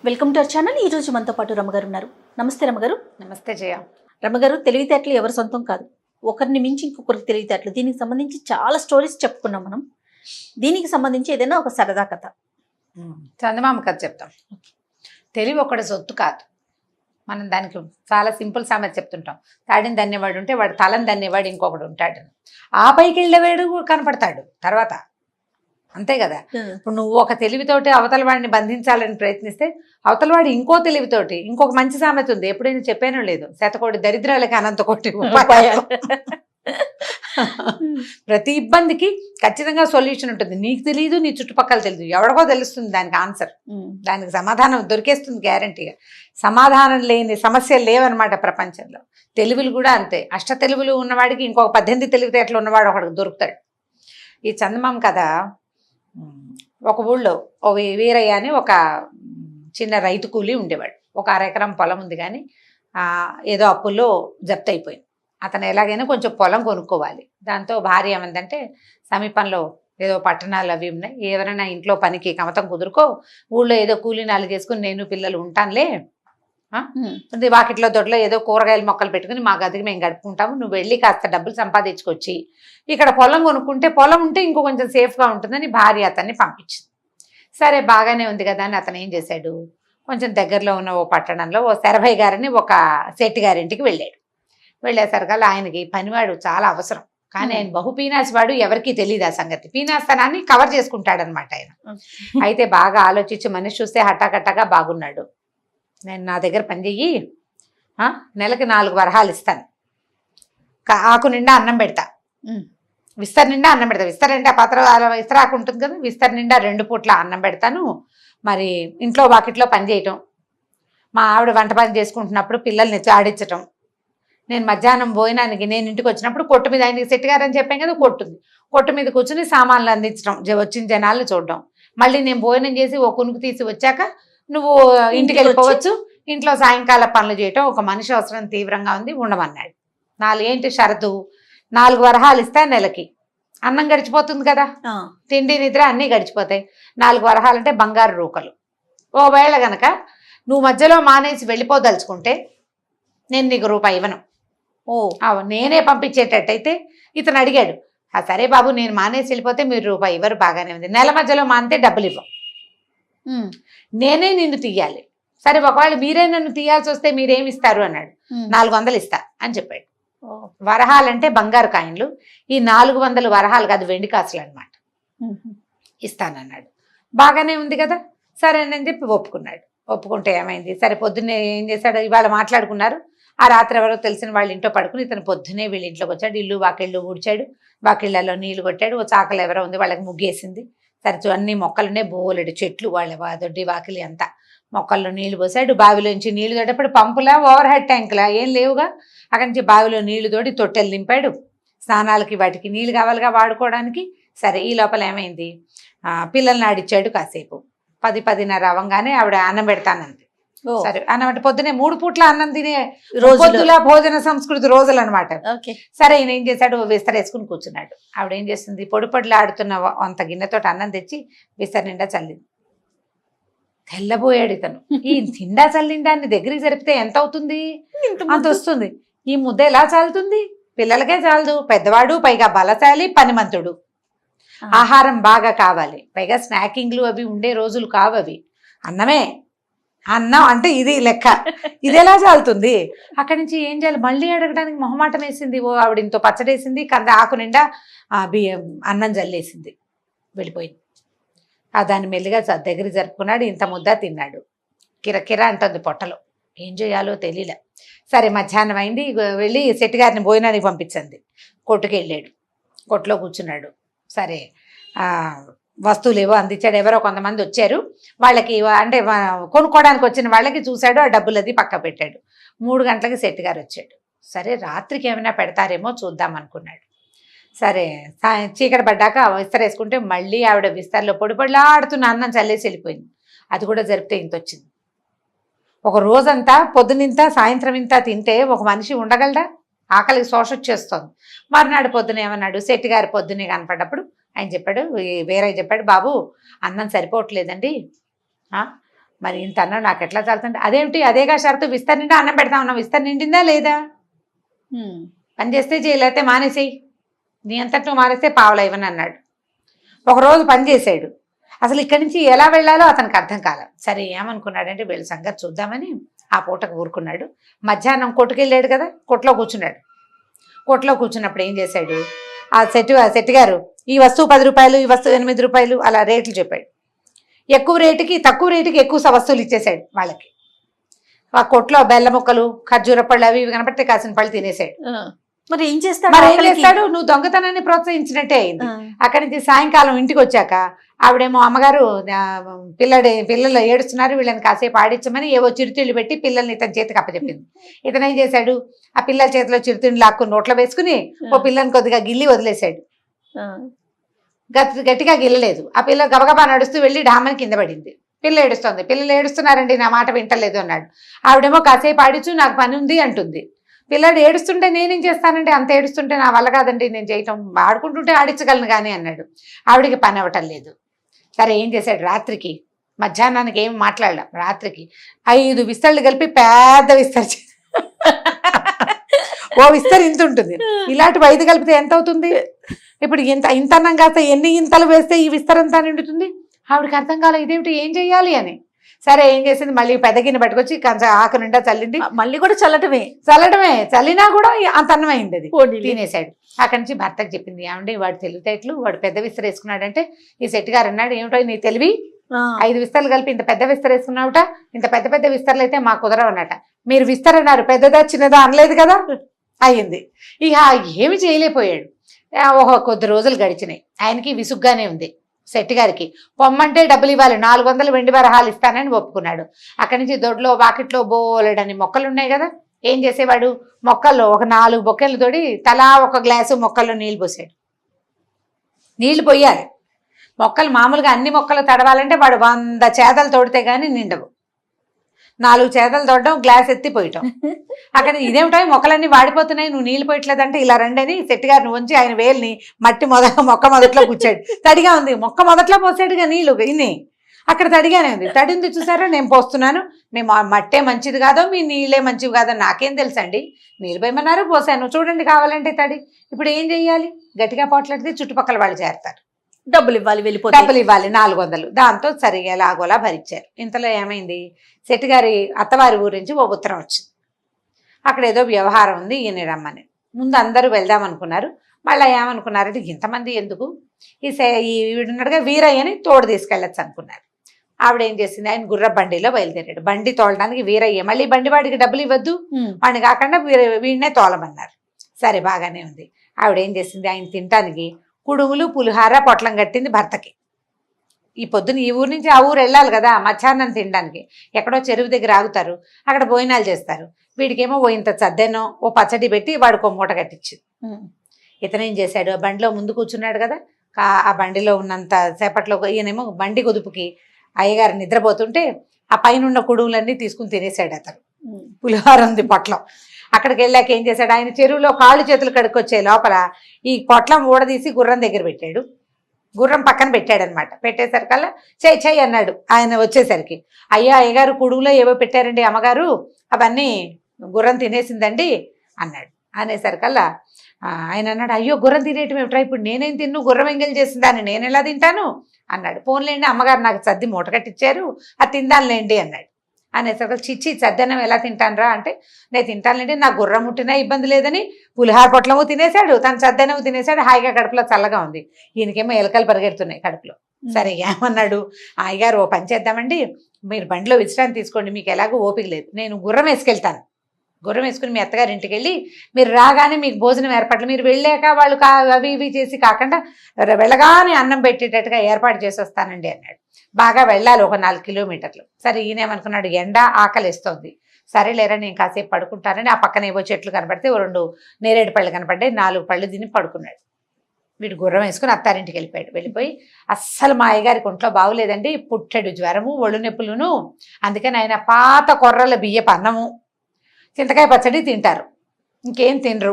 Welcome to our channel. ఈ రోజు మనతో పాటు రమగారు ఉన్నారు. నమస్తే రమగారు. నమస్తే జయ. రమగారు, తెలివితేటలు ఎవరి సొంతం కాదు, ఒకరిని మించి ఇంకొకరికి తెలివితేటలు. దీనికి సంబంధించి చాలా స్టోరీస్ చెప్పుకున్నాం మనం. దీనికి సంబంధించి ఏదైనా ఒక సరదా కథ. చందమామ కథ చెప్తాం. తెలివి ఒకటి సొత్తు కాదు. మనం దానికి చాలా సింపుల్ సామెత చెప్తుంటాం. తాడిని దన్నేవాడు ఉంటే వాడు తలని దన్నేవాడు ఇంకొకడు ఉంటాడు. ఆ పైకి వెళ్ళేవాడు కనపడతాడు తర్వాత. అంతే కదా. ఇప్పుడు నువ్వు ఒక తెలివితోటి అవతల వాడిని బంధించాలని ప్రయత్నిస్తే అవతలవాడు ఇంకో తెలివితోటి, ఇంకొక మంచి సామెత ఉంది, ఎప్పుడైనా చెప్పానో లేదు, శతకోటి దరిద్రాలకి అనంత కోటి ఉపాయాలు. ప్రతి ఇబ్బందికి ఖచ్చితంగా సొల్యూషన్ ఉంటుంది. నీకు తెలియదు, నీ చుట్టుపక్కల తెలియదు, ఎవరికో తెలుస్తుంది దానికి ఆన్సర్, దానికి సమాధానం దొరికేస్తుంది గ్యారంటీగా. సమాధానం లేని సమస్యలు లేవన్నమాట ప్రపంచంలో. తెలివిలు కూడా అంతే. అష్ట తెలివులు ఉన్నవాడికి ఇంకొక 18 తెలివితేటలు ఉన్నవాడు ఒకడికి దొరుకుతాడు. ఈ చందమామ కథ, ఒక ఊళ్ళో ఓ వీరయ్య అని ఒక చిన్న రైతు కూలి ఉండేవాడు. ఒక 1/2 ఎకరం పొలం ఉంది, కానీ ఏదో అప్పుల్లో జప్తు అయిపోయింది. అతను ఎలాగైనా కొంచెం పొలం కొనుక్కోవాలి. దాంతో భార్య ఏమందంటే, సమీపంలో ఏదో పట్టణాలు అవి ఉన్నాయి, ఎవరైనా ఇంట్లో పనికి కమతం కుదురుకో, ఊళ్ళో ఏదో కూలి నాలుగు చేసుకుని నేను పిల్లలు ఉంటానులే, వాకిట్లో దొడ్లో ఏదో కూరగాయల మొక్కలు పెట్టుకుని మా గదికి మేము గడుపుకుంటాము, నువ్వు వెళ్ళి కాస్త డబ్బులు సంపాదించుకొచ్చి ఇక్కడ పొలం కొనుక్కుంటే, పొలం ఉంటే ఇంకో కొంచెం సేఫ్గా ఉంటుందని భార్య అతన్ని పంపించింది. సరే బాగానే ఉంది కదా అని అతను ఏం చేశాడు, కొంచెం దగ్గరలో ఉన్న ఓ పట్టణంలో ఓ శరభయ్య గారిని ఒక శెట్టి గారింటికి వెళ్ళాడు. వెళ్ళేసరికల్లా ఆయనకి పనివాడు చాలా అవసరం, కానీ ఆయన బహు పీనాసివాడు, ఎవరికీ తెలియదు ఆ సంగతి. పీనాస్తనాన్ని కవర్ చేసుకుంటాడనమాట ఆయన. అయితే బాగా ఆలోచించి మనిషి చూస్తే హఠాకట్టగా బాగున్నాడు. నేను నా దగ్గర పని చెయ్యి, నెలకి 4 వరహాలు ఇస్తాను, ఆకు నిండా అన్నం పెడతా, విస్తర నిండా అన్నం పెడతా, విస్తర నిండా విస్తరాకు ఉంటుంది కదా, విస్తర నిండా 2 పూట్ల అన్నం పెడతాను. మరి ఇంట్లో వాకిట్లో పని చేయటం, మా ఆవిడ వంట పని చేసుకుంటున్నప్పుడు పిల్లల్ని ఆడించటం, నేను మధ్యాహ్నం భోజనానికి నేను ఇంటికి వచ్చినప్పుడు కొట్టు మీద, ఆయనకి శెట్టి గారు అని చెప్పాం కదా, కొట్టు మీద కూర్చుని సామాన్లు అందించడం, వచ్చిన జనాలను చూడడం, మళ్ళీ నేను భోజనం చేసి ఓ కునుకు తీసి వచ్చాక నువ్వు ఇంటికి వెళ్ళిపోవచ్చు, ఇంట్లో సాయంకాల పనులు చేయటం. ఒక మనిషి అవసరం తీవ్రంగా ఉంది, ఉండమన్నాడు. 4 ఏంటి షరతు, 4 వరహాలు ఇస్తా నెలకి, అన్నం గడిచిపోతుంది కదా, తిండి నిద్ర అన్నీ గడిచిపోతాయి. 4 వరహాలంటే బంగారు రూకలు. ఓవేళ గనక నువ్వు మధ్యలో మానేసి వెళ్ళిపోదలుచుకుంటే నేను నీకు రూపాయి ఇవ్వను. నేనే పంపించేటట్టయితే ఇతను అడిగాడు, సరే బాబు నేను మానేసి వెళ్ళిపోతే మీరు రూపాయి ఇవ్వరు, బాగానే ఉంది. నెల మధ్యలో మానితే డబ్బులు ఇవ్వం, నేనే నిన్ను తీయాలి. సరే ఒకవేళ మీరే నన్ను తీయాల్సి వస్తే మీరేమి ఇస్తారు అన్నాడు. 400 ఇస్తా అని చెప్పాడు. వరహాలంటే బంగారు కాయిన్లు, ఈ 400 వరహాలు కాదు, వెండి కాసులు అనమాట, ఇస్తానన్నాడు. బాగానే ఉంది కదా, సరేనని చెప్పి ఒప్పుకున్నాడు. ఒప్పుకుంటే ఏమైంది, సరే పొద్దున్నే ఏం చేశాడు, ఇవాళ మాట్లాడుకున్నారు. ఆ రాత్రి ఎవరో తెలిసిన వాళ్ళ ఇంట్లో పడుకుని ఇతను పొద్దునే వీళ్ళ ఇంట్లోకి వచ్చాడు. ఇల్లు వాకిళ్ళు ఊడ్చాడు, వాకిళ్ళలో నీళ్లు కొట్టాడు. ఓ చాకలు ఎవరో ఉంది, వాళ్ళకి ముగ్గేసింది. సరే అన్ని మొక్కలునే బోలెడు చెట్లు, వాళ్ళ దొడ్డి వాకిలి అంతా, మొక్కల్లో నీళ్లు పోసాడు. బావిలోంచి నీళ్లు తోడేప్పుడు పంపులా ఓవర్ హెడ్ ట్యాంకులా ఏం లేవుగా, అక్కడి నుంచి బావిలో నీళ్లు తోడి తొట్టెలు నింపాడు. స్నానాలకి వాటికి నీళ్లు కావాలిగా వాడుకోవడానికి. సరే ఈ లోపల ఏమైంది, పిల్లల్ని ఆడిచ్చాడు కాసేపు. 10-10:30 అవ్వగానే ఆవిడ అన్నం పెడతానంది. సరే అన్నం అంటే పొద్దునే 3 పూట్ల అన్నం తినే రోజుల భోజన సంస్కృతి రోజులు అనమాట. సరే ఈయన ఏం చేశాడు, విస్తరేసుకుని కూర్చున్నాడు. ఆవిడ ఏం చేస్తుంది, పొడి ఆడుతున్న అంత గిన్నెతో అన్నం తెచ్చి విస్తర నిండా చల్లింది. తెల్లబోయాడు ఇతను. ఈ తిండా చల్లిన దాన్ని దగ్గరికి జరిపితే ఎంత అవుతుంది, అంత వస్తుంది. ఈ ముద్ద ఎలా చాలుతుంది, పిల్లలకే చాలదు, పెద్దవాడు, పైగా బలశాలి, పనిమంతుడు, ఆహారం బాగా కావాలి, పైగా స్నాకింగ్లు అవి ఉండే రోజులు కావు అవి, అన్నమే అన్నం అంటే ఇది లెక్క, ఇది ఎలా చాలుతుంది. అక్కడి నుంచి ఏం చేయాలి, మళ్ళీ అడగడానికి మొహమాటం వేసింది. ఓ ఆవిడ ఇంతో పచ్చడేసింది, కంద ఆకు నిండా అన్నం జల్లేసింది, వెళ్ళిపోయింది. దాన్ని మెల్లిగా దగ్గర జరుపుకున్నాడు. ఇంత ముద్ద తిన్నాడు. కిరకిర అంటుంది పొట్టలో, ఏం చేయాలో తెలియలే. సరే మధ్యాహ్నం అయింది, వెళ్ళి శెట్టి గారిని భోజనానికి పంపించింది. కొట్టుకు వెళ్ళాడు, కొట్టులో కూర్చున్నాడు. సరే వస్తువులు ఏవో అందించాడు. ఎవరో కొంతమంది వచ్చారు, వాళ్ళకి అంటే కొనుక్కోవడానికి వచ్చిన వాళ్ళకి చూశాడు, ఆ డబ్బులు అది పక్క పెట్టాడు. 3 గంటలకి శెట్టి గారు వచ్చాడు. సరే రాత్రికి ఏమైనా పెడతారేమో చూద్దాం అనుకున్నాడు. సరే చీకటి పడ్డాక విస్తరేసుకుంటే మళ్ళీ ఆవిడ విస్తరలో పొడిలాడుతున్న అన్నం చల్లేసి వెళ్ళిపోయింది. అది కూడా జరిపితే ఇంత వచ్చింది. ఒక రోజంతా పొద్దునింత సాయంత్రం ఇంత తింటే ఒక మనిషి ఉండగలడా, ఆకలికి శోష వచ్చేస్తుంది. మర్నాడు పొద్దున ఏమన్నాడు, శెట్టి గారు పొద్దునే కనపడ్డప్పుడు ఆయన చెప్పాడు, వేరే చెప్పాడు, బాబు అన్నం సరిపోవట్లేదండి, మరి ఇంత అన్నం నాకు ఎట్లా చాలుతుంది? అదేమిటి అదేగా షరతు, విస్తర్ నిండా అన్నం పెడతా ఉన్నాం, విస్తర్ నిండిందా లేదా? పని చేస్తే చేయలేతే మానేసేయి, నీ అంతటి నువ్వు మానేస్తే పావులా ఇవ్వని అన్నాడు. ఒకరోజు పని చేశాడు, అసలు ఇక్కడి నుంచి ఎలా వెళ్ళాలో అతనికి అర్థం కాలేదు. సరే ఏమనుకున్నాడంటే వీళ్ళ సంగతి చూద్దామని ఆ పూటకు ఊరుకున్నాడు. మధ్యాహ్నం కొట్టుకెళ్ళాడు కదా, కొట్లో కూర్చున్నాడు. కొట్లో కూర్చున్నప్పుడు ఏం చేశాడు, ఆ సెట్ గారు ఈ వస్తువు 10 రూపాయలు, ఈ వస్తువు 8 రూపాయలు అలా రేట్లు చెప్పాడు. ఎక్కువ రేటుకి తక్కువ రేటుకి ఎక్కువ వస్తువులు ఇచ్చేసాడు వాళ్ళకి. ఆ కొట్లో బెల్ల ముక్కలు, ఖర్జూర పళ్ళు అవి ఇవి కనపడితే కాసిన పళ్ళు తినేసాడు. మరి ఏం మరి ఏం చేస్తాడు, నువ్వు దొంగతనాన్ని ప్రోత్సహించినట్టే అయింది. అక్కడి నుంచి సాయంకాలం ఇంటికి వచ్చాక ఆవిడేమో అమ్మగారు పిల్లలు ఏడుస్తున్నారు, వీళ్ళని కాసేపు ఆడించమని ఏవో చిరుతిళ్ళు పెట్టి పిల్లల్ని ఇతని చేతికి అప్పచెప్పింది. ఇతను ఏం చేశాడు, ఆ పిల్లల చేతిలో చిరుతిళ్ళు లాక్కుని నోట్లో వేసుకుని ఓ పిల్లని కొద్దిగా గిల్లి వదిలేశాడు. గట్టిగా గిల్లలేదు. ఆ పిల్ల గబగబా నడుస్తూ వెళ్ళి డామని కింద పడింది. పిల్ల ఏడుస్తోంది. పిల్లలు ఏడుస్తున్నారండి, నా మాట వింటలేదు అన్నాడు. ఆవిడేమో కాసేపు ఆడించు, నాకు పని ఉంది అంటుంది. పిల్లడు ఏడుస్తుంటే నేనేం చేస్తానండి, అంత ఏడుస్తుంటే నా వల్ల కాదండి నేను చేయటం, ఆడుకుంటుంటే ఆడించగలను కానీ అన్నాడు. ఆవిడికి పని అవ్వటం లేదు. సరే ఏం చేశాడు, రాత్రికి మధ్యాహ్నానికి ఏం మాట్లాడలేం, రాత్రికి 5 విస్తళ్ళు కలిపి పెద్ద విస్తరి ఓ విస్తరి ఇంత ఉంటుంది, ఇలాంటివి 5 కలిపితే ఎంత అవుతుంది? ఇప్పుడు ఇంత అన్నం కాస్త ఎన్ని ఇంతలు వేస్తే ఈ విస్తరంతా నిండుతుంది? ఆవిడకి అర్థం కాలేదు ఇదేమిటి, ఏం చెయ్యాలి అని. సరే ఏం చేసింది, మళ్ళీ పెద్ద గిన్నె పట్టుకొచ్చి కొంచెం ఆకు నిండా చల్లింది. మళ్ళీ కూడా చల్లటమే చల్లినా కూడా అంత అన్నమైంది, అది తినేసాడు. అక్కడి నుంచి భర్తకు చెప్పింది, ఏమంటే వాడు తెలివితేటలు, వాడు పెద్ద విస్తర వేసుకున్నాడంటే ఈ సెట్ గారు అన్నాడు, ఏమిటో నీ తెలివి, 5 విస్తరలు కలిపి ఇంత పెద్ద విస్తర వేసుకున్నావుట, ఇంత పెద్ద పెద్ద విస్తరలు అయితే మాకు కుదరవన్నట, మీరు విస్తర అన్నారు పెద్దదా చిన్నదా అనలేదు కదా. అయ్యింది. ఇక ఏమి చేయలేకపోయాడు. కొద్ది రోజులు గడిచినాయి. ఆయనకి విసుగ్గానే ఉంది. సెట్ గారికి పొమ్మంటే డబ్బులు ఇవ్వాలి, 400 వెండి వరహాలు ఇస్తానని ఒప్పుకున్నాడు. అక్కడి నుంచి దొడ్లో వాకిట్లో బోలెడని మొక్కలు ఉన్నాయి కదా, ఏం చేసేవాడు, మొక్కల్లో ఒక 4 బొక్కెలు తోడి తలా ఒక గ్లాసు మొక్కల్లో నీళ్లు పోసాడు. నీళ్లు పోయాలి, మొక్కలు మామూలుగా అన్ని మొక్కలు తడవాలంటే వాడు 100 చేదలు తోడితే కానీ నిండవు. 4 చేదలు తోడడం, గ్లాస్ ఎత్తి పోయటం. అక్కడ ఇదేమిటో మొక్కలన్నీ వాడిపోతున్నాయి, నువ్వు నీళ్ళు పోయట్లేదంటే ఇలా రండని సెట్ గారిని ఉంచి ఆయన వేలిని మట్టి మొక్క మొదట్లో కూర్చాడు. తడిగా ఉంది, మొక్క మొదట్లో పోసాడుగా నీళ్ళు, ఇన్ని అక్కడ తడిగానే ఉంది. తడింది చూసారా, నేను పోస్తున్నాను, మేము మట్టే మంచిది కాదో మీ నీళ్ళే మంచివి కాదో నాకేం తెలుసండి, నీళ్ళు పోయమన్నారు పోసాను, చూడండి కావాలంటే తడి. ఇప్పుడు ఏం చెయ్యాలి, గట్టిగా పోట్లాడితే చుట్టుపక్కల వాళ్ళు చేరతారు, డబ్బులు ఇవ్వాలి, వెళ్ళిపోతే డబ్బులు ఇవ్వాలి 400. దాంతో సరిగా ఎలాగోలా భరించారు. ఇంతలో ఏమైంది, సెట్ గారి అత్తవారి ఊరి నుంచి ఓ ఉత్తరం వచ్చింది. అక్కడ ఏదో వ్యవహారం ఉంది, ఈయన రమ్మని. ముందు అందరూ వెళ్దాం అనుకున్నారు. మళ్ళీ ఏమనుకున్నారంటే ఇంతమంది ఎందుకు, వీడున్నట్టుగా వీరయ్యని తోడు తీసుకెళ్ళచ్చు అనుకున్నారు. ఆవిడ ఏం చేసింది, ఆయన గుర్ర బండిలో బయలుదేరాడు. బండి తోలడానికి వీరయ్య, మళ్ళీ బండి వాడికి డబ్బులు ఇవ్వద్దు, వాడిని కాకుండా వీడినే తోలమన్నారు. సరే బాగానే ఉంది. ఆవిడ ఏం చేసింది, ఆయన తినటానికి కుడుములు పులిహార పొట్లం కట్టింది భర్తకి. ఈ పొద్దున ఈ ఊరు నుంచి ఆ ఊరు వెళ్ళాలి కదా, మధ్యాహ్నం తినడానికి ఎక్కడో చెరువు దగ్గర ఆగుతారు, అక్కడ భోజనాలు చేస్తారు. వీడికేమో ఓ ఇంత చద్దెనో ఓ పచ్చడి పెట్టి వాడికి ఓ మూట కట్టించింది. ఇతనేం చేశాడు, ఆ బండిలో ముందు కూర్చున్నాడు కదా, ఆ బండిలో ఉన్నంత సేపట్లో ఈయనేమో బండి కుదుపుకి అయ్యగారు నిద్రపోతుంటే ఆ పైన ఉన్న కుడుములన్నీ తీసుకుని తినేసాడు అతను. పులిహార ఉంది పొట్లం. అక్కడికి వెళ్ళాక ఏం చేశాడు, ఆయన చెరువులో కాళ్ళు చేతులు కడుక్కొచ్చే లోపల ఈ పొట్లం ఊడదీసి గుర్రం దగ్గర పెట్టాడు. గుర్రం పక్కన పెట్టాడనమాట. పెట్టేసరికల్లా చెయ్యి అన్నాడు. ఆయన వచ్చేసరికి, అయ్యగారు కుడుములో ఏవో పెట్టారండి అమ్మగారు, అవన్నీ గుర్రం తినేసిందండి అన్నాడు. అనేసరికల్లా ఆయన అన్నాడు, అయ్యో గుర్రం తినేయటం ఏమిట్రా, ఇప్పుడు నేనేం తిన్ను, గుర్రం ఎంగేలు చేసిందాన్ని నేను ఎలా తింటాను అన్నాడు. పోన్లేండి అమ్మగారు నాకు సర్ది మూట కట్టించారు, అది తిందానులేండి అన్నాడు. అనేసరికి చిచ్చి చద్దన్నం ఎలా తింటానురా అంటే, నేను తింటానులేండి, నాకు గుర్రం ముట్టినా ఇబ్బంది లేదని పులిహార పొట్లము తినేశాడు, తను చద్దన్నము తినేశాడు, హాయిగా కడుపులో చల్లగా ఉంది. ఈయనకేమో ఎలకలు పరిగెడుతున్నాయి కడుపులో. సరే ఏమన్నాడు, అయ్యగారు ఓ పని చేద్దామండి, మీరు బండిలో విశ్రాంతి తీసుకోండి, మీకు ఎలాగో ఓపిక లేదు, నేను గుర్రం వేసుకెళ్తాను, గుర్రం వేసుకుని మీ అత్తగారి ఇంటికి వెళ్ళి మీరు రాగానే మీకు భోజనం ఏర్పాట్లు, మీరు వెళ్ళాక వాళ్ళు అవి ఇవి చేసి కాకుండా వెళ్ళగానే అన్నం పెట్టేటట్టుగా ఏర్పాటు చేసి వస్తానండి అన్నాడు. బాగా వెళ్ళాలి, ఒక 4 కిలోమీటర్లు. సరే ఈయనేమనుకున్నాడు, ఎండ ఆకలిస్తోంది, సరేలేరా నేను కాసేపు పడుకుంటానని ఆ పక్కన ఏవో చెట్లు కనపడితే 2 నేరేడు పళ్ళు కనపడ్డాయి, 4 పళ్ళు తిని పడుకున్నాడు. వీడు గుర్రం వేసుకుని అత్తారింటికి వెళ్ళిపోయాడు. వెళ్ళిపోయి అస్సలు మా అయ్యగారికి ఒంట్లో బాగులేదండి, పుట్టెడు జ్వరము, ఒళ్ళు నొప్పులును, అందుకని ఆయన పాత కొర్రల బియ్యపు అన్నము చింతకాయ పచ్చడి తింటారు, ఇంకేం తినరు,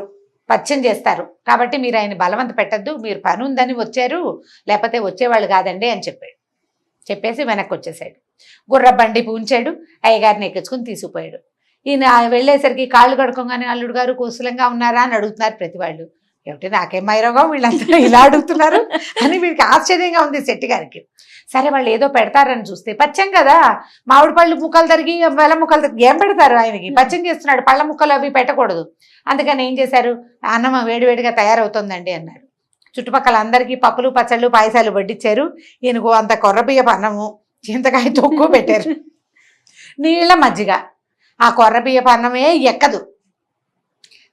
పచ్చం చేస్తారు, కాబట్టి మీరు ఆయన బలవంత పెట్టద్దు, మీరు పని ఉందని వచ్చారు, లేకపోతే వచ్చేవాళ్ళు కాదండి అని చెప్పాడు. చెప్పేసి వెనక్కి వచ్చేసాడు. గుర్ర బండి పూంచాడు, అయ్యగారిని ఎక్కించుకుని తీసుకుపోయాడు. ఈయన వెళ్ళేసరికి కాళ్ళు కడుకోగానే అల్లుడు గారు కుశలంగా ఉన్నారా అని అడుగుతున్నారు ప్రతి వాళ్ళు. ఏమిటి నాకేం మైరోగం వీళ్ళంతా ఇలా అడుగుతున్నారు అని వీడికి ఆశ్చర్యంగా ఉంది శెట్టి గారికి. సరే వాళ్ళు ఏదో పెడతారని చూస్తే పచ్చం కదా, మామిడి పళ్ళు ముక్కలు తరిగి బెల్లం ముక్కలు తరిగి ఏం పెడతారు ఆయనకి, పచ్చం చేస్తున్నాడు, పళ్ళ ముక్కలు అవి పెట్టకూడదు. అందుకని ఏం చేశారు, అన్నం వేడివేడిగా తయారవుతుందండి అన్నాడు. చుట్టుపక్కల అందరికీ పప్పులు పచ్చళ్ళు పాయసాలు వడ్డిచ్చారు. ఈయనకు అంత కొర్రబియ్యపు అన్నము చింతకాయ తొక్కు పెట్టారు, నీళ్ళ మజ్జిగ. ఆ కొర్రబియ్యపు అన్నమే ఎక్కదు,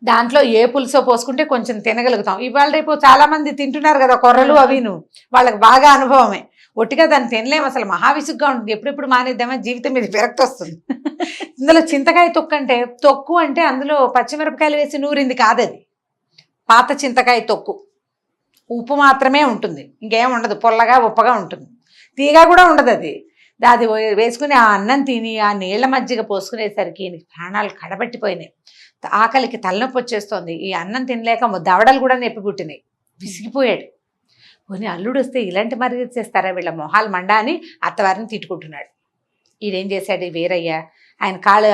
దాంట్లో ఏ పులుసో పోసుకుంటే కొంచెం తినగలుగుతాం. ఇవాళ రేపు చాలా మంది తింటున్నారు కదా కొర్రలు అవిను, వాళ్ళకి బాగా అనుభవమే. ఒట్టిగా దాన్ని తినలేము, అసలు మహావిసుగ్గా ఉంటుంది. ఎప్పుడెప్పుడు మానేద్దామా, జీవితం మీద విరక్తి వస్తుంది. ఇందులో చింతకాయ తొక్కు అంటే అందులో పచ్చిమిరపకాయలు వేసి నూరింది కాదు, అది పాత చింతకాయ తొక్కు. ఉప్పు మాత్రమే ఉంటుంది, ఇంకేం ఉండదు, పొల్లగా ఉప్పగా ఉంటుంది, తీగా కూడా ఉండదు. అది వేసుకుని ఆ అన్నం తిని ఆ నీళ్ల మజ్జిగ పోసుకునేసరికి ఈయనకి ప్రాణాలు కడబట్టిపోయినాయి. ఆకలికి తలనొప్పి వచ్చేస్తోంది. ఈ అన్నం తినలేక దవడలు కూడా నొప్పి పుట్టినాయి. విసిగిపోయాడు. పోనీ అల్లుడు వస్తే ఇలాంటి మరిగి చేస్తారా వీళ్ళ మొహాలు మండా అని అత్తవారిని తిట్టుకుంటున్నాడు. ఈయనేం చేశాడు వీరయ్య, ఆయన కాళ్ళు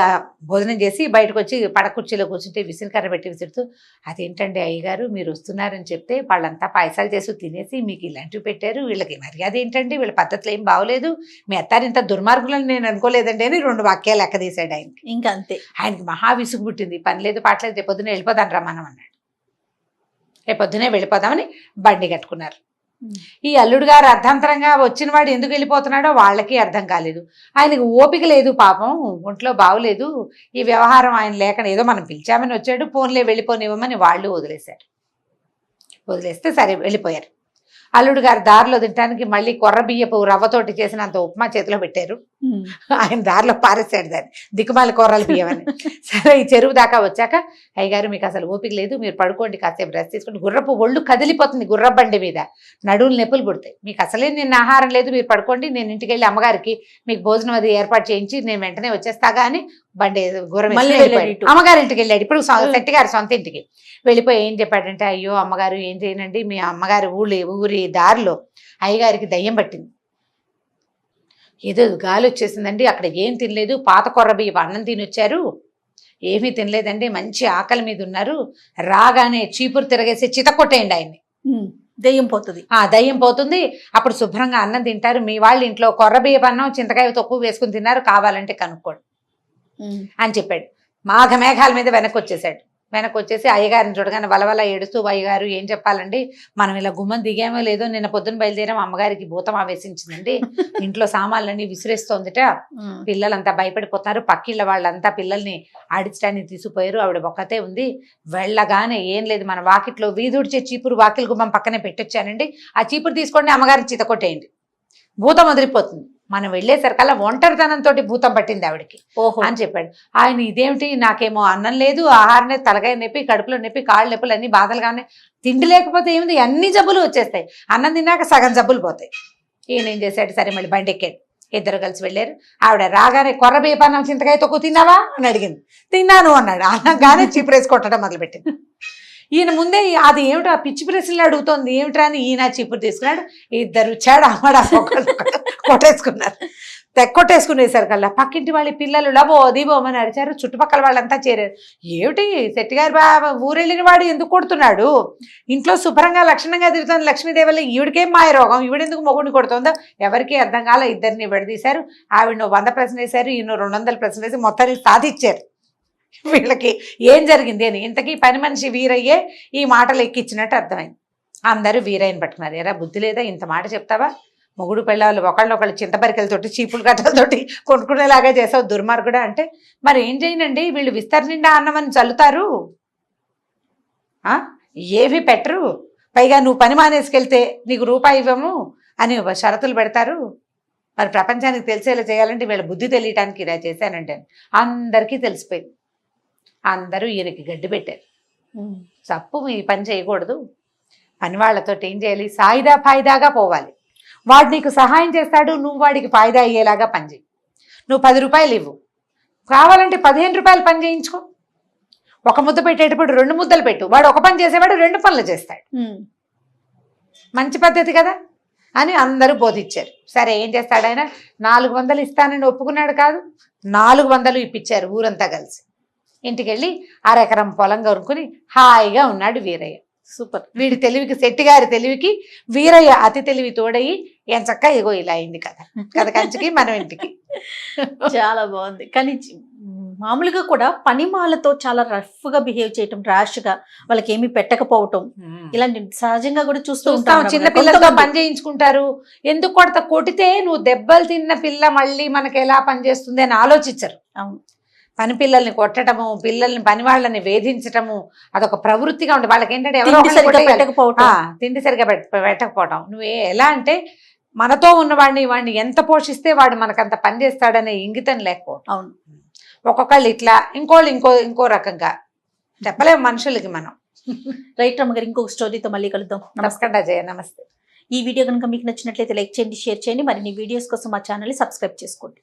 భోజనం చేసి బయటకు వచ్చి పడకుర్చీలో కూర్చుంటే విసిరికర్ర పెట్టి విసురుతూ, అదేంటండి అయ్యగారు మీరు వస్తున్నారని చెప్తే వాళ్ళంతా పాయసాలు చేసి తినేసి మీకు ఇలాంటివి పెట్టారు, వీళ్ళకి మర్యాద ఏంటండి, వీళ్ళ పద్ధతులు ఏం బాగోలేదు, మీ అత్తారు ఇంత దుర్మార్గులని నేను అనుకోలేదండి అని 2 వాక్యాలు లెక్క తీశాడు ఆయనకి. ఇంకా అంతే, ఆయనకి మహా విసుగు పుట్టింది. పని లేదు పాటలేదు, రేపు పొద్దునే వెళ్ళిపోదాం రమ్మనం అన్నాడు. రేపు పొద్దునే వెళ్ళిపోదామని బండి కట్టుకున్నారు. ఈ అల్లుడు గారు అర్ధంతరంగా వచ్చిన వాడు ఎందుకు వెళ్ళిపోతున్నాడో వాళ్ళకి అర్థం కాలేదు. ఆయనకు ఓపిక లేదు పాపం, ఒంట్లో బాగులేదు, ఈ వ్యవహారం ఆయన లేక ఏదో మనం పిలిచామని వచ్చాడు, ఫోన్లే వెళ్ళిపోనివ్వమని వాళ్ళు వదిలేశారు. వదిలేస్తే సరే వెళ్ళిపోయారు. అల్లుడు గారు దారిలో తినడానికి మళ్ళీ కొర్రబియ్యపు రవ్వతోటి చేసినంత ఉప్మా చేతిలో పెట్టారు. ఆయన దారిలో పారేసాడు దాన్ని, దిక్కుమాలి కొర్రలు బియ్యమని. సరే ఈ చెరువు దాకా వచ్చాక, అయ్యగారు మీకు అసలు ఓపిక లేదు, మీరు పడుకోండి, కాసేపు రెస్ట్ తీసుకుంటే గుర్రపు ఒళ్ళు కదిలిపోతుంది, గుర్ర బండి మీద నడువులు నొప్పులు పుడతాయి, మీకు అసలే నిన్న ఆహారం లేదు, మీరు పడుకోండి, నేను ఇంటికి వెళ్ళి అమ్మగారికి మీకు భోజనం అది ఏర్పాటు చేయించి నేను వెంటనే వచ్చేస్తాగా అని బండి గుర్రం అమ్మగారింటికి వెళ్ళాడు. ఇప్పుడు శెట్టి గారు సొంత ఇంటికి వెళ్ళిపోయి ఏం చెప్పాడంటే, అయ్యో అమ్మగారు ఏం చేయనండి, మీ అమ్మగారు ఊరి దారిలో అయ్యగారికి దయ్యం పట్టింది, ఏదో గాలి వచ్చేసిందండి, అక్కడ ఏం తినలేదు, పాత కొర్రబియ్యపు అన్నం తినొచ్చారు, ఏమీ తినలేదండి, మంచి ఆకలి మీద ఉన్నారు, రాగానే చీపురు తిరగేసి చితకొట్టేయండి ఆయన్ని, దయ్యం పోతుంది. దయ్యం పోతుంది, అప్పుడు శుభ్రంగా అన్నం తింటారు, మీ వాళ్ళ ఇంట్లో కొర్రబియ్యపు అన్నం చింతకాయ తొక్కు వేసుకుని తిన్నారు, కావాలంటే కనుక్కోండి అని చెప్పాడు. మేఘాల మీద వెనక్కి వచ్చేసి అయ్యగారిని చూడగానే వలవల ఏడుస్తూ, అయ్యగారు ఏం చెప్పాలండి, మనం ఇలా గుమ్మం దిగామో లేదో నిన్న పొద్దున బయలుదేరాం, అమ్మగారికి భూతం ఆవేశించిందండి, ఇంట్లో సామాన్లన్నీ విసిరేస్తోందిట, పిల్లలంతా భయపడిపోతున్నారు, పక్కిళ్ళ వాళ్ళంతా పిల్లల్ని ఆడించడానికి తీసుకుపోయారు, ఆవిడ ఒక్కతే ఉంది, వెళ్ళగానే ఏం లేదు మన వాకిట్లో వీధుడిచే చీపురు వాకిలి గుమ్మం పక్కనే పెట్టొచ్చానండి, ఆ చీపురు తీసుకోండి అమ్మగారిని చితకొట్టేయండి, భూతం వదిలిపోతుంది. మనం వెళ్ళేసరికల్లా ఒంటరితనంతో భూతం పట్టింది ఆవిడకి అని చెప్పాడు. ఆయన ఇదేమిటి, నాకేమో అన్నం లేదు, ఆహారం లేదు, తలకాయ నొప్పి, కడుపులో నొప్పి, కాళ్ళు నొప్పులు అన్ని బాధలుగానే, తిండి లేకపోతే ఏమిటి అన్ని జబ్బులు వచ్చేస్తాయి, అన్నం తిన్నాక సగం జబ్బులు పోతాయి. ఈయన ఏం చేశాడు, సరే మళ్ళీ బండి ఎక్కాడు, ఇద్దరు కలిసి వెళ్ళారు. ఆవిడ రాగానే కొర్రబియ్యపు అన్నం చింతకాయ తొక్కు తిన్నావా అని అడిగింది, తిన్నాను అన్నాడు. అనగానే చీపురేసి కొట్టడం మొదలుపెట్టింది. ఈయన ముందే అది ఏమిటో ఆ పిచ్చి ప్రశ్నలు అడుగుతోంది ఏమిట్రా అని ఈయన చీపురు తీసుకున్నాడు. ఇద్దరు చాడు అమ్మడా కొట్టేసుకున్నారు. కొట్టేసుకునేసరికల్లా పక్కింటి వాళ్ళ పిల్లలు లబో దిబోమని అరిచారు, చుట్టుపక్కల వాళ్ళంతా చేరారు. ఏమిటి శెట్టి గారు ఊరెళ్ళిన వాడు ఎందుకు కొడుతున్నాడు, ఇంట్లో శుభ్రంగా లక్షణంగా తిరుగుతుంది లక్ష్మీదేవల్లి, ఈవిడికేం మాయ రోగం, ఈవిడెందుకు మొగుడిని కొడుతుందో ఎవరికి అర్థం కాల. ఇద్దరిని విడదీశారు. ఆవిడ 100 ప్రశ్నలు వేశారు, ఈయన 200 ప్రశ్నలు వేసి మొత్తానికి సాధించారు. వీళ్ళకి ఏం జరిగింది అని ఇంతకీ పని మనిషి వీరయ్యే ఈ మాటలు ఎక్కించినట్టు అర్థమైంది. అందరూ వీరయ్యని పట్టుకున్నారు. ఎరా బుద్ధి లేదా, ఇంత మాట చెప్తావా, మొగుడు పెళ్ళాళ్ళు ఒకళ్ళొకళ్ళు చింతపరికలతోటి చీపులు గట్టలతోటి కొనుక్కునేలాగా చేసావు దుర్మార్గుడా అంటే, మరి ఏం చేయనండి, వీళ్ళు విస్తర నిండా అన్నమని చల్లుతారు, ఏమీ పెట్టరు, పైగా నువ్వు పని మానేసుకెళ్తే నీకు రూపాయి ఇవ్వము అని షరతులు పెడతారు, మరి ప్రపంచానికి తెలిసేలా చేయాలంటే వీళ్ళ బుద్ధి తెలియటానికి ఇలా చేశానంటే అందరికీ తెలిసిపోయింది. అందరూ ఈయనకి గడ్డి పెట్టారు, తప్పు ఈ పని చేయకూడదు, పని వాళ్ళతో ఏం చేయాలి, సాయిదా ఫాయిదాగా పోవాలి, వాడు నీకు సహాయం చేస్తాడు, నువ్వు వాడికి ఫాయిదా అయ్యేలాగా పని చేయి, నువ్వు 10 రూపాయలు ఇవ్వు, కావాలంటే 15 రూపాయలు పని చేయించుకో, ఒక ముద్ద పెట్టేటప్పుడు 2 ముద్దలు పెట్టు, వాడు ఒక పని చేసేవాడు 2 పనులు చేస్తాడు, మంచి పద్ధతి కదా. అని అందరూ బోధించారు. సరే ఏం చేస్తాడు ఆయన, 400 ఇస్తానని ఒప్పుకున్నాడు కాదు, 400 ఇప్పించారు ఊరంతా కలిసి. ఇంటికి వెళ్ళి అరెకరం పొలం కొనుక్కుని హాయిగా ఉన్నాడు వీరయ్య. సూపర్. వీడి తెలివికి, శెట్టి గారి తెలివికి వీరయ్య అతి తెలివి తోడయి ఎంచక్క ఇగో ఇలా అయింది కథ కంచికి మనం ఇంటికి. చాలా బాగుంది. కానీ మామూలుగా కూడా పనిమాలతో చాలా రఫ్ గా బిహేవ్ చేయటం, ర్యాష్ గా వాళ్ళకి ఏమీ పెట్టకపోవటం, ఇలాంటి సహజంగా కూడా చూస్తాం. చిన్న పిల్లలతో పని చేయించుకుంటారు. ఎందుకు కొడితే నువ్వు దెబ్బలు తిన్న పిల్ల మళ్ళీ మనకి ఎలా పనిచేస్తుంది అని ఆలోచించరు. అవును. పని పిల్లల్ని కొట్టడము, పిల్లల్ని పని వాళ్ళని వేధించటము అదొక ప్రవృత్తిగా ఉంటుంది వాళ్ళకి. ఏంటంటే ఎవరో తిండి సరిగా పెట్టకపోవటం. నువ్వు ఎలా అంటే మనతో ఉన్నవాడిని ఎంత పోషిస్తే వాడు మనకంత పని చేస్తాడనే ఇంగితం లేకపోవడం. అవును. ఒక్కొక్కళ్ళు ఇట్లా, ఇంకోళ్ళు ఇంకో రకంగా చెప్పలేము మనుషులకి మనం. రైట్ రమ్మగారు, ఇంకొక స్టోరీతో మళ్ళీ కలుద్దాం. నమస్కారం జయ. నమస్తే. ఈ వీడియో కనుక మీకు నచ్చినట్లయితే లైక్ చేయండి, షేర్ చేయండి. మరిన్ని వీడియోస్ కోసం మా ఛానల్ని సబ్స్క్రైబ్ చేసుకోండి.